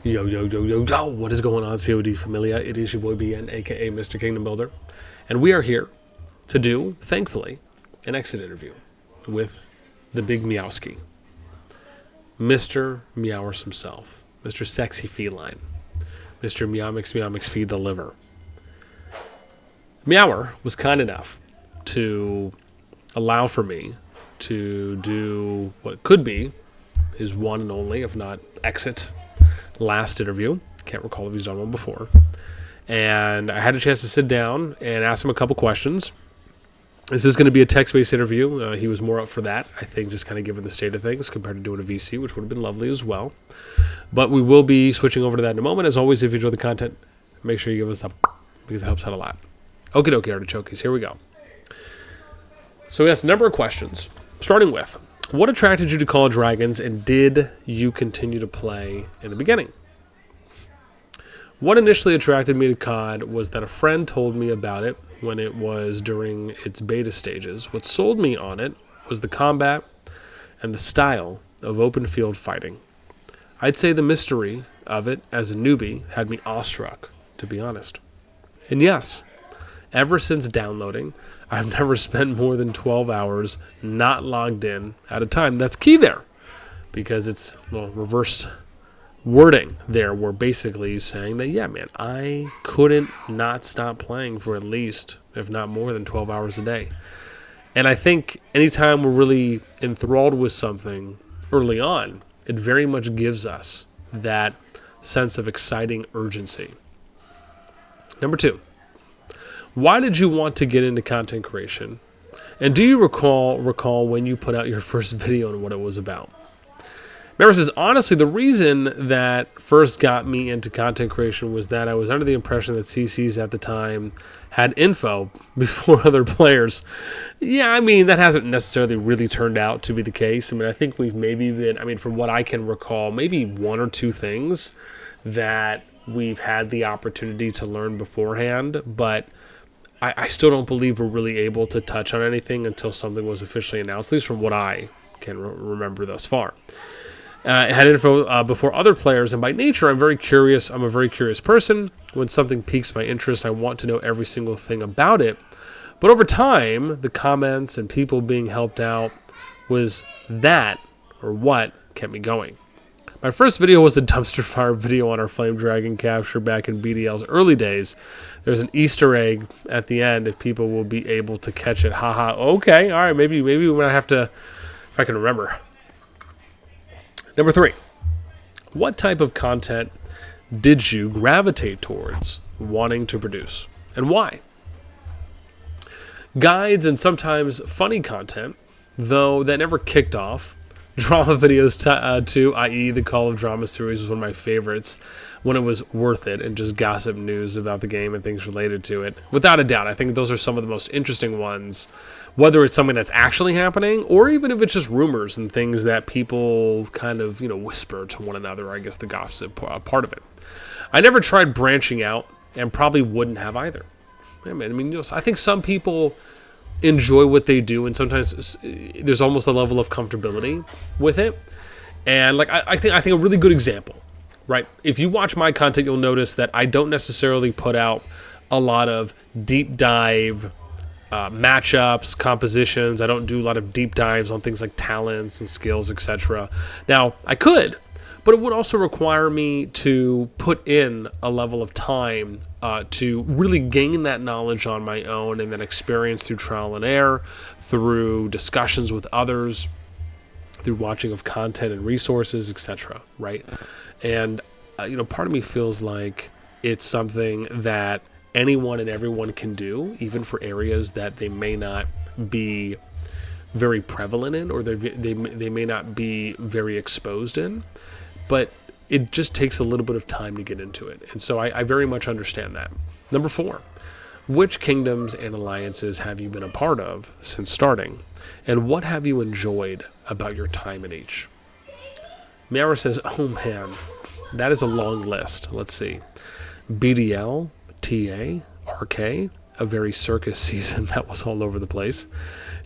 Yo, yo, yo, yo, yo, what is going on, COD Familia? It is your boy BN, aka Mr. Kingdom Builder, and we are here to do, thankfully, an exit interview with the big Meowski, Mr. Meowers himself, Mr. Sexy Feline, Mr. Meowmix Feed the Liver. Meower was kind enough to allow for me to do what could be his one and only, if not exit, last interview. Can't recall if he's done one before. And I had a chance to sit down and ask him a couple questions. This is going to be a text-based interview. He was more up for that, I think, just kind of given the state of things compared to doing a VC, which would have been lovely as well. But we will be switching over to that in a moment. As always, if you enjoy the content, make sure you give us a because it helps out a lot. Okie dokie, artichokes. Here we go. So we asked a number of questions, starting with, what attracted you to COD Dragons, and did you continue to play in the beginning? What initially attracted me to COD was that a friend told me about it when it was during its beta stages. What sold me on it was the combat and the style of open field fighting. I'd say the mystery of it as a newbie had me awestruck, to be honest. And yes, ever since downloading, I've never spent more than 12 hours not logged in at a time. That's key there, because it's a little reverse wording there, where basically he's saying that, yeah, man, I couldn't not stop playing for at least, if not more than 12 hours a day. And I think anytime we're really enthralled with something early on, it very much gives us that sense of exciting urgency. Number two, why did you want to get into content creation? And do you recall when you put out your first video and what it was about? Remember, says, honestly, the reason that first got me into content creation was that I was under the impression that CCs at the time had info before other players. Yeah, I mean, that hasn't necessarily really turned out to be the case. I mean, I think we've maybe been, from what I can recall, maybe one or two things that we've had the opportunity to learn beforehand, but I still don't believe we're really able to touch on anything until something was officially announced, at least from what I can remember thus far. It had info before other players, and by nature, I'm a very curious person. When something piques my interest, I want to know every single thing about it. But over time, the comments and people being helped out was that, or what, kept me going. My first video was a dumpster fire video on our Flame Dragon capture back in BDL's early days. There's an Easter egg at the end if people will be able to catch it. Haha. Okay, all right, maybe when I have to, if I can remember. Number three, what type of content did you gravitate towards wanting to produce, and why? Guides and sometimes funny content, though that never kicked off. Drama videos too, i.e. the Call of Drama series was one of my favorites when it was worth it, and just gossip news about the game and things related to it. Without a doubt, I think those are some of the most interesting ones, whether it's something that's actually happening or even if it's just rumors and things that people kind of, whisper to one another, I guess the gossip part of it. I never tried branching out and probably wouldn't have either. I think some people enjoy what they do, and sometimes there's almost a level of comfortability with it. And I think a really good example, right? If you watch my content, you'll notice that I don't necessarily put out a lot of deep dive matchups, compositions. I don't do a lot of deep dives on things like talents and skills, etc. Now, I could, but it would also require me to put in a level of time to really gain that knowledge on my own, and then experience through trial and error, through discussions with others, through watching of content and resources, etc. Right? And part of me feels like it's something that anyone and everyone can do, even for areas that they may not be very prevalent in, or they may not be very exposed in. But it just takes a little bit of time to get into it. And so I very much understand that. Number four, which kingdoms and alliances have you been a part of since starting? And what have you enjoyed about your time in each? Meower says, oh man, that is a long list. Let's see. BDL, TA, RK, a very circus season that was all over the place.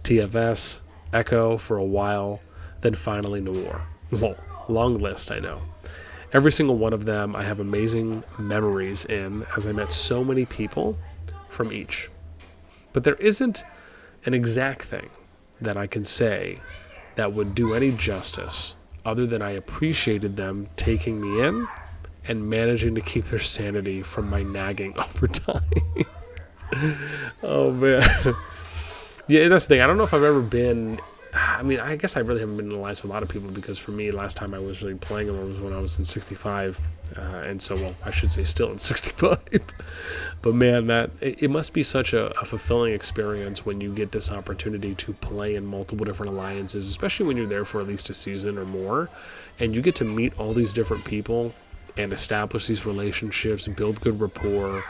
TFS, Echo for a while, then finally Noir. Long list, I know. Every single one of them I have amazing memories in, as I met so many people from each. But there isn't an exact thing that I can say that would do any justice other than I appreciated them taking me in and managing to keep their sanity from my nagging over time. Oh, man. Yeah, that's the thing. I don't know if I've ever been... I mean, I guess I really haven't been in the lives of a lot of people, because for me, last time I was really playing them was when I was in 65. And so, well, I should say still in 65. But man, it must be such a fulfilling experience when you get this opportunity to play in multiple different alliances, especially when you're there for at least a season or more, and you get to meet all these different people and establish these relationships, build good rapport,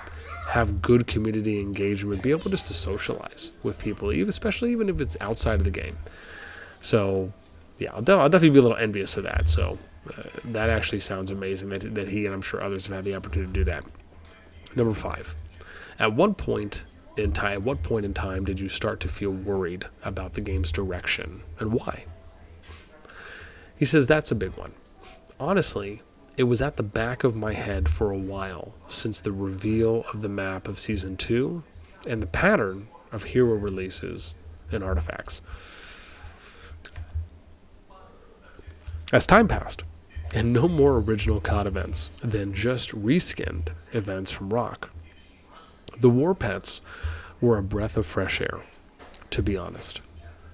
have good community engagement, be able just to socialize with people, especially even if it's outside of the game. So, yeah, I'll definitely be a little envious of that. So, that actually sounds amazing that he and I'm sure others have had the opportunity to do that. Number 5. At what point in time did you start to feel worried about the game's direction, and why? He says that's a big one. Honestly, it was at the back of my head for a while since the reveal of the map of Season 2 and the pattern of hero releases and artifacts. As time passed, and no more original COD events than just reskinned events from Rock, the war pets were a breath of fresh air, to be honest,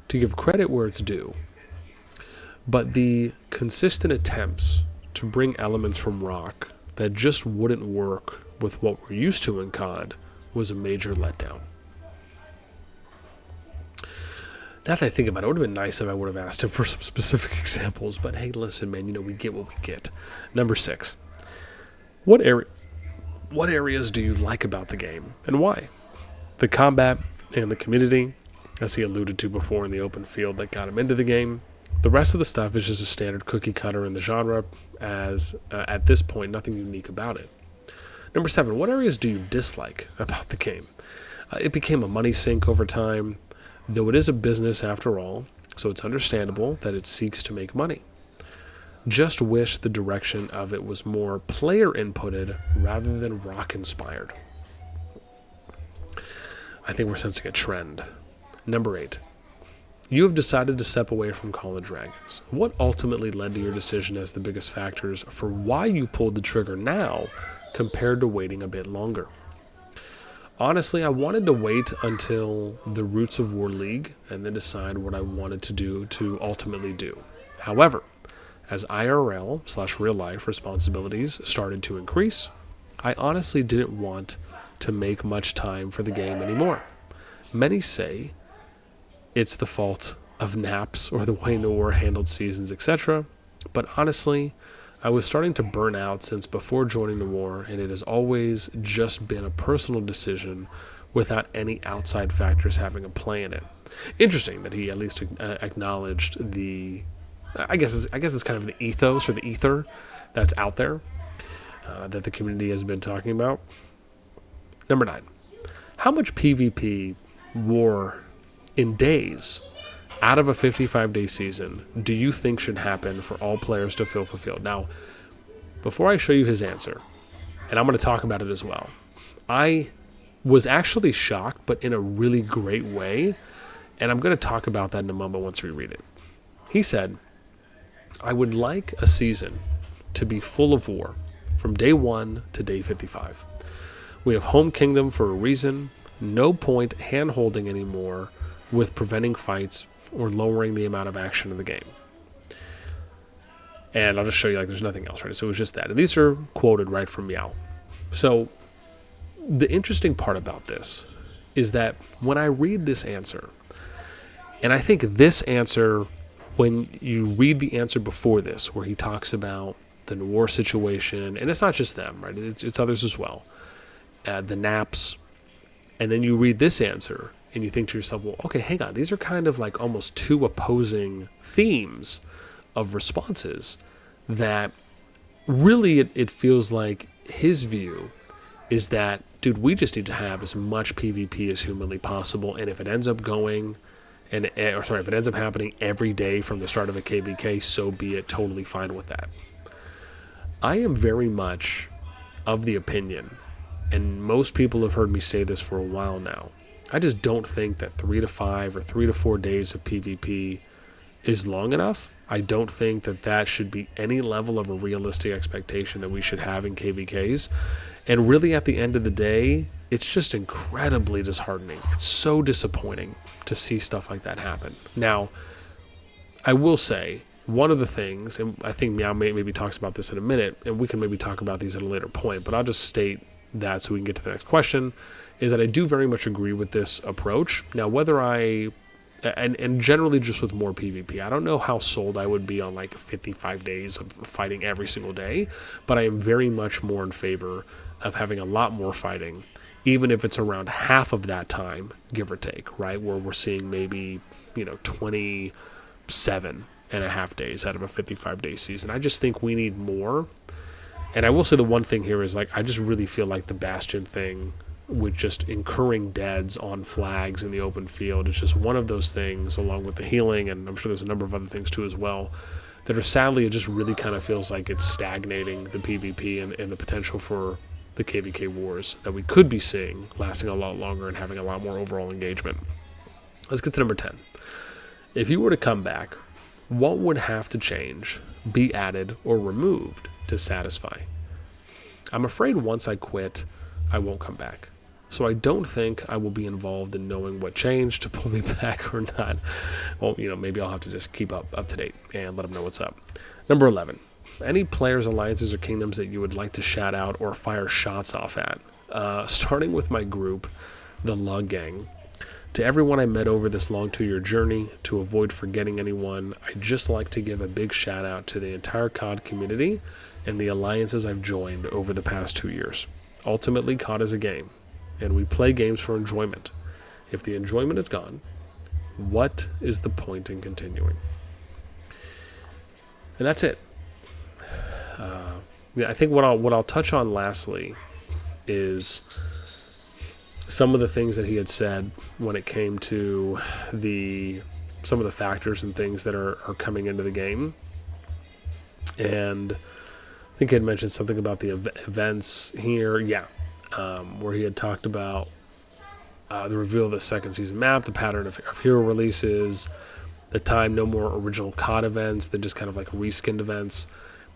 to give credit where it's due. But the consistent attempts to bring elements from Rock that just wouldn't work with what we're used to in COD was a major letdown. Now that I think about it, it would have been nice if I would have asked him for some specific examples, but hey, listen, man, we get what we get. Number 6. What areas do you like about the game, and why? The combat and the community, as he alluded to before, in the open field that got him into the game. The rest of the stuff is just a standard cookie cutter in the genre, as at this point, nothing unique about it. Number 7, what areas do you dislike about the game? It became a money sink over time, though it is a business after all, so it's understandable that it seeks to make money. Just wish the direction of it was more player inputted rather than Rock inspired. I think we're sensing a trend. Number 8. You have decided to step away from COD Dragons. What ultimately led to your decision as the biggest factors for why you pulled the trigger now compared to waiting a bit longer? Honestly, I wanted to wait until the Roots of War League and then decide what I wanted to ultimately do. However, as IRL/real life responsibilities started to increase, I honestly didn't want to make much time for the game anymore. Many say it's the fault of naps or the way MEOWER handled seasons, etc. But honestly, I was starting to burn out since before joining the war, and it has always just been a personal decision without any outside factors having a play in it. Interesting that he at least acknowledged the, I guess it's kind of the ethos or the ether that's out there that the community has been talking about. Number 9, how much PvP war in days out of a 55-day season do you think should happen for all players to feel fulfilled? Now, before I show you his answer, and I'm going to talk about it as well, I was actually shocked, but in a really great way, and I'm going to talk about that in a moment once we read it. He said, I would like a season to be full of war from day 1 to day 55. We have Home Kingdom for a reason. No point hand-holding anymore with preventing fights or lowering the amount of action in the game. And I'll just show you, there's nothing else, right? So it was just that. And these are quoted right from Meow. So the interesting part about this is that when I read this answer, and I think this answer, when you read the answer before this, where he talks about the war situation, and it's not just them, right? It's others as well. The naps, and then you read this answer, and you think to yourself, well, okay, hang on. These are kind of like almost two opposing themes of responses that really it feels like his view is that, dude, we just need to have as much PvP as humanly possible. And if it ends up if it ends up happening every day from the start of a KVK, so be it. Totally fine with that. I am very much of the opinion, and most people have heard me say this for a while now, I just don't think that 3 to 5 or 3 to 4 days of PvP is long enough. I don't think that that should be any level of a realistic expectation that we should have in KVKs. And really, at the end of the day, it's just incredibly disheartening. It's so disappointing to see stuff like that happen. Now, I will say, one of the things, and I think Meow maybe talks about this in a minute, and we can maybe talk about these at a later point, but I'll just state that so we can get to the next question, is that I do very much agree with this approach. Now, whether and generally just with more PvP, I don't know how sold I would be on like 55 days of fighting every single day, but I am very much more in favor of having a lot more fighting, even if it's around half of that time, give or take, right? Where we're seeing maybe, 27.5 days out of a 55-day season. I just think we need more. And I will say the one thing here is, like, I just really feel like the Bastion thing with just incurring deads on flags in the open field is just one of those things, along with the healing, and I'm sure there's a number of other things too as well, that are sadly, it just really kind of feels like it's stagnating the PvP and the potential for the KVK wars that we could be seeing lasting a lot longer and having a lot more overall engagement. Let's get to number 10. If you were to come back, what would have to change, be added, or removed to satisfy? I'm afraid once I quit, I won't come back. So I don't think I will be involved in knowing what changed to pull me back or not. Well, maybe I'll have to just keep up to date and let them know what's up. Number 11. Any players, alliances, or kingdoms that you would like to shout out or fire shots off at? Starting with my group, the Lug Gang. To everyone I met over this long 2-year journey, to avoid forgetting anyone, I'd just like to give a big shout out to the entire COD community and the alliances I've joined over the past 2 years. Ultimately, COD is a game, and we play games for enjoyment. If the enjoyment is gone, what is the point in continuing? And that's it. I think what I'll touch on lastly is some of the things that he had said when it came to some of the factors and things that are coming into the game. And I think he had mentioned something about the events here. Yeah. Where he had talked about the reveal of the second season map, the pattern of hero releases, the time no more original COD events than just kind of like reskinned events.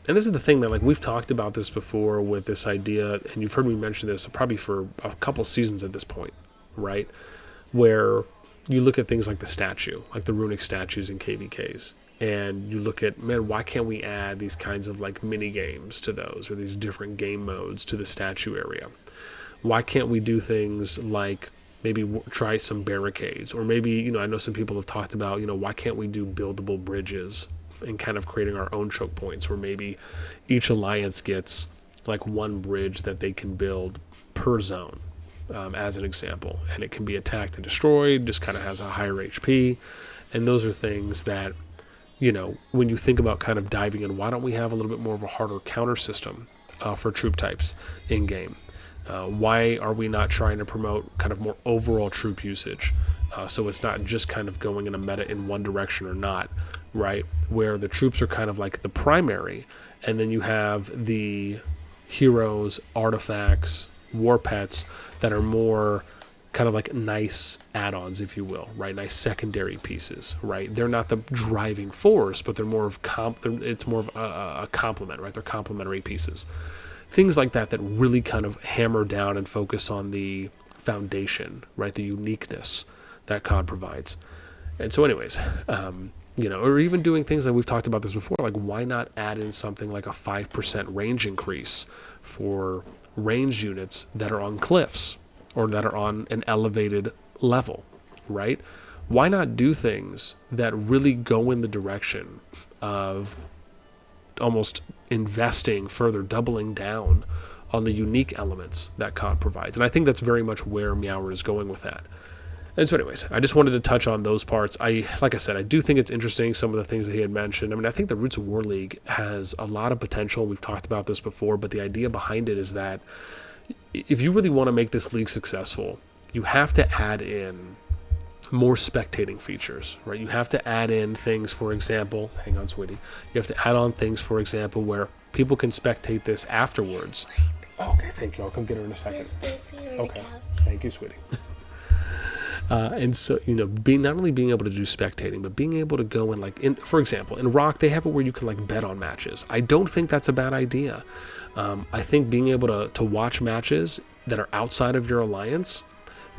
And this is the thing, man, like we've talked about this before with this idea, and you've heard me mention this probably for a couple seasons at this point, right? Where you look at things like the statue, like the runic statues in KVKs, and you look at, man, why can't we add these kinds of like mini games to those, or these different game modes to the statue area? Why can't we do things like maybe try some barricades, or maybe, I know some people have talked about, why can't we do buildable bridges and kind of creating our own choke points where maybe each alliance gets like one bridge that they can build per zone, as an example, and it can be attacked and destroyed, just kind of has a higher HP. And those are things that, when you think about kind of diving in, why don't we have a little bit more of a harder counter system for troop types in game? Why are we not trying to promote kind of more overall troop usage? So it's not just kind of going in a meta in one direction or not, right? Where the troops are kind of like the primary, and then you have the heroes, artifacts, war pets that are more kind of like nice add-ons, if you will, right? Nice secondary pieces, right? They're not the driving force, but they're more of it's more of a complement, right? They're complementary pieces. Things like that really kind of hammer down and focus on the foundation, right? The uniqueness that COD provides. And so anyways, or even doing things that we've talked about this before, like why not add in something like a 5% range increase for ranged units that are on cliffs or that are on an elevated level, right? Why not do things that really go in the direction of almost investing further, doubling down on the unique elements that COD provides? And I think that's very much where MEOWER is going with that. And so anyways, I just wanted to touch on those parts. Like I said, I do think it's interesting, some of the things that he had mentioned. I mean, I think the Roots of War League has a lot of potential. We've talked about this before, but the idea behind it is that if you really want to make this league successful, you have to add in more spectating features, right? You have to add in things, for example, hang on, sweetie. You have to add on things, for example, where People can spectate this afterwards. Okay, thank you. I'll come get her in a second. Okay, thank you, sweetie. And so, not only being able to do spectating, but being able to go and for example, in Rock, they have it where you can bet on matches. I don't think that's a bad idea. I think being able to watch matches that are outside of your alliance,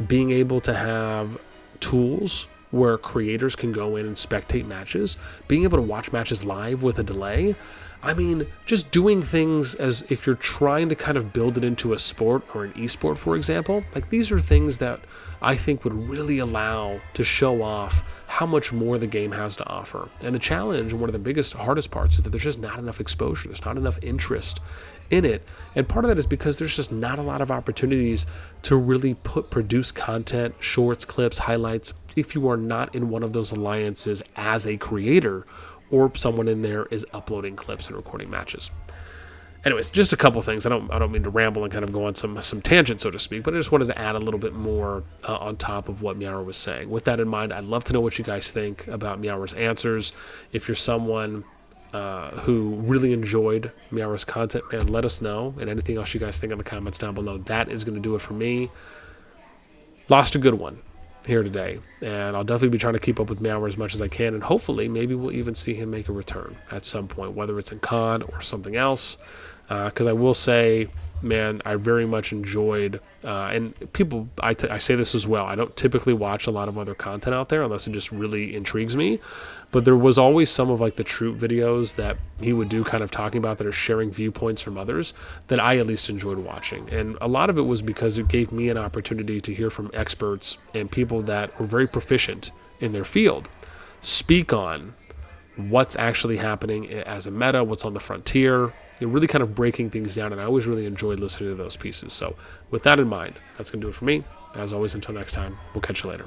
being able to have tools where creators can go in and spectate matches, being able to watch matches live with a delay. I mean, just doing things as if you're trying to kind of build it into a sport or an esport, for example. These are things that I think would really allow to show off how much more the game has to offer. And the challenge, and one of the biggest, hardest parts, is that there's just not enough exposure. There's not enough interest in it. And part of that is because there's just not a lot of opportunities to really produce content, shorts, clips, highlights, if you are not in one of those alliances as a creator, or someone in there is uploading clips and recording matches. Anyways, just a couple things. I don't mean to ramble and kind of go on some tangent, so to speak, but I just wanted to add a little bit more on top of what MEOWER was saying. With that in mind, I'd love to know what you guys think about MEOWER's answers. If you're someone who really enjoyed MEOWER's content, man, let us know. And anything else you guys think in the comments down below. That is going to do it for me. Lost a good one here today, and I'll definitely be trying to keep up with MEOWER as much as I can, and hopefully maybe we'll even see him make a return at some point, whether it's in COD or something else, because I will say, man, I very much enjoyed, and people, I say this as well, I don't typically watch a lot of other content out there unless it just really intrigues me, but there was always some of the Troop videos that he would do, kind of talking about, that are sharing viewpoints from others, that I at least enjoyed watching. And a lot of it was because it gave me an opportunity to hear from experts and people that were very proficient in their field speak on what's actually happening as a meta, what's on the frontier, really kind of breaking things down. And I always really enjoyed listening to those pieces. So with that in mind, that's going to do it for me. As always, until next time, we'll catch you later.